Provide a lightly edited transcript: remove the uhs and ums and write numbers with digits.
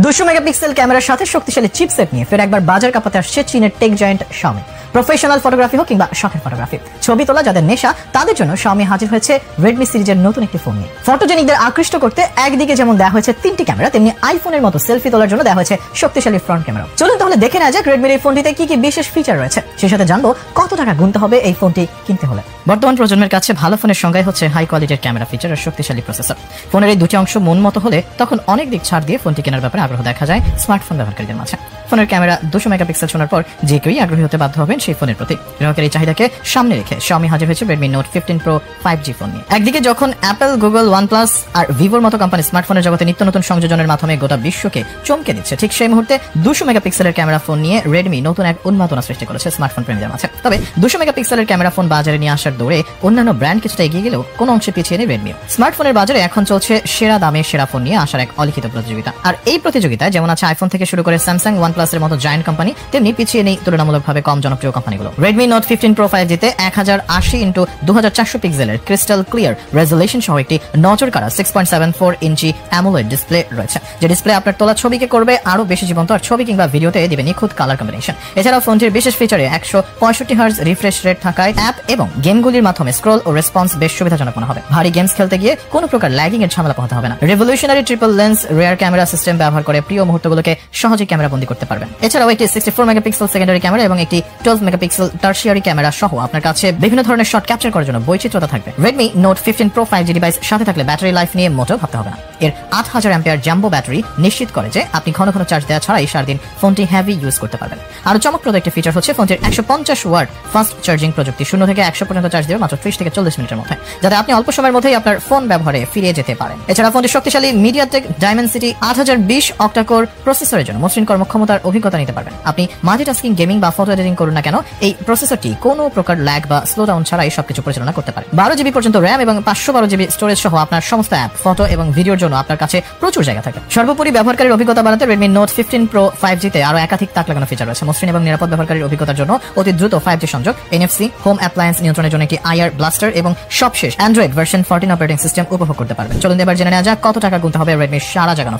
200 megapixel ক্যামেরার সাথে শক্তিশালী চিপসেট নিয়ে ফের একবার বাজার কাঁপাতে আসছে চীনের tech giant Xiaomi। Professional photography হোক কিংবা শখের ফটোগ্রাফি, ছবি তোলা যাদের নেশা তাদের জন্য Xiaomi হাজির হয়েছে Redmi সিরিজের নতুন একটি ফোন নিয়ে। ফটোজেনিকদের আকৃষ্ট করতে একদিকে যেমন দেওয়া হয়েছে 3টি ক্যামেরা, তেমনি আইফোনের মতো সেলফি তোলার জন্য দেওয়া হয়েছে শক্তিশালী ফ্রন্ট ক্যামেরা। চলুন তাহলে দেখে নেওয়া যাক Redmi এই ফোনটিতে কি কি বিশেষ ফিচার রয়েছে, সেই সাথে জানবো কত টাকা গুনতে হবে এই ফোনটি কিনতে হলে। বর্তমান প্রজন্মের কাছে ভালো ফোনের সংজ্ঞাই হচ্ছে হাই কোয়ালিটির ক্যামেরা ফিচার আর শক্তিশালী প্রসেসর। ফোনের এই দুটি অংশ মন মতো হলে তখন অনেক দিক ছাড় দিয়ে ফোনটি কেনার ব্যাপারে আগ্রহ দেখা যায় স্মার্টফোন ব্যবহারকারীদের মাঝে। ফোনের ক্যামেরা 200 মেগাপিক্সেল শোনার পর যে কেউই আগ্রহী হতে বাধ্য হবেন সেই ফোনের প্রতি। গ্রাহকের এই চাহিদাকে সামনে রেখে Xiaomi হাজির হয়েছে Redmi Note 15 Pro 5G phone নিয়ে। একদিকে যখন অ্যাপল, গুগল, OnePlus আর ভিভোর মতো কোম্পানি স্মার্টফোনের জগতে নিত্য নতুন সংযোজনের মাধ্যমে গোটা বিশ্বকে চমকে দিচ্ছে, ঠিক সেই মুহূর্তে 200 মেগাপিক্সেলের ক্যামেরা ফোন নিয়ে Redmi নতুন এক উন্মাদনা সৃষ্টি করেছে স্মার্টফোন প্রেমীদের মাঝে। তবে 200 মেগাপিক্সেলের ক্যামেরা ফোন বাজারে নিয়ে আসার দৌড়ে অন্যান্য ব্র্যান্ড কিছুটা এগিয়ে গেলেও কোনো অংশে পিছিয়ে নেই Redmi। স্মার্টফোনের বাজারে এখন চলছে সেরা দামে সেরা ফোন নিয়ে আসার এক অলিখিত প্রতিযোগিতা। আর এই প্রতিযোগিতায় যেমন আছে আইফোন থেকে শুরু করে স্যামসাং, OnePlus এর মতো জায়ান্ট কোম্পানি, তেমনি পিছিয়ে নেই তুলনামূলকভাবে কম জনপ্রিয় কোম্পানিগুলো। Redmi Note 15 Pro 5G তে 1080x2400 পিক্সেলের ক্রিস্টাল ক্লিয়ার রেজোলিউশন সহ একটি নজর কাড়া 6.74 ইঞ্চি অ্যামোলেড ডিসপ্লে রয়েছে, যে ডিসপ্লে আপনার তোলা ছবিকে করবে আরো বেশি জীবন্ত আর ছবি কিংবা ভিডিওতে দিবে নিখুঁত কালার কম্বিনেশন। এছাড়াও ফোনটির বিশেষ ফিচারে 165 হার্জ রিফ্রেশ রেট থাকায় অ্যাপ এবং গেমগুলির মাধ্যমে স্ক্রল ও রেসপন্স বেশ সুবিধাজনক মনে হবে। ভারী গেমস খেলতে গিয়ে কোনো প্রকার ল্যাগিং এর ঝামেলা পোহাতে হবে না। Revolutionary triple lens rare camera system ব্যবহার করে প্রিয় মুহূর্তগুলোকে সহজে ক্যামেরা বন্দী করতে পারবেন। এছাড়াও একটি 64 মেগাপিক্সেল সেকেন্ডারি ক্যামেরা এবং একটি 12 মেগাপিক্সেল টারশিয়ারি ক্যামেরা সহ আপনার কাছে বিভিন্ন ধরনের শট ক্যাপচার করার জন্য বৈচিত্র্যতা থাকবে। Redmi Note 15 Pro 5G device সাথে থাকলে ব্যাটারি লাইফ নিয়ে মোটেও ভাবতে হবে না। এর 8000 অ্যাম্পিয়ার জাম্বো ব্যাটারি নিশ্চিত করে যে আপনি ঘন ঘন চার্জ দেওয়া ছাড়াই সারাদিন ফোনটি হেভি ইউজ করতে পারবেন। আরো চমকপ্রদ একটি ফিচার হচ্ছে ফোনটির 150 ওয়াট ফাস্ট চার্জিং প্রযুক্তি, 0 থেকে 100 পর্যন্ত চার্জ দেবে মাত্র 30 থেকে 40 মিনিটের মধ্যে, যাতে আপনি অল্প সময়ের মধ্যেই আপনার ফোন ব্যবহারে ফিরে যেতে পারেন। এছাড়া ফোনটি শক্তিশালী MediaTek Dimensity 8020 অক্টা-কোর প্রসেসরের জন্য মসৃণ কর্মক্ষমতার অভিজ্ঞতা নিতে পারবেন। আপনি মাল্টিটাস্কিং, গেমিং বা ফটো এডিটিং করুন না কেন, এই প্রসেসরটি কোনো প্রকার ল্যাগ বা স্লো ডাউন ছাড়াই সবকিছু পরিচালনা করতে পারে। 12 জিবি পর্যন্ত র্যাম এবং 512 জিবি স্টোরেজ সহ আপনার সমস্ত অ্যাপ, ফটো এবং ভিডিওর জন্য আপনার কাছে প্রচুর জায়গা থাকে। সর্বোপরি ব্যবহারকারীর অভিজ্ঞতা বাড়াতে Redmi Note 15 Pro 5G তে আরো একাধিক তাক লাগানো ফিচার রয়েছে। মসৃণ এবং নিরাপদ ব্যবহারকারীর অভিজ্ঞতার জন্য অতি দ্রুত 5G সংযোগ, NFC, হোম অ্যাপ্লায়েন্স নিয়ন্ত্রণের জন্য একটি IR ব্লাস্টার এবং সবশেষ Android ভার্সন 14 অপারেটিং সিস্টেম উপভোগ করতে পারবেন। চলুন এবার জেনে নেওয়া যাক কত টাকা গুনতে হবে Redmi সারা জাগানো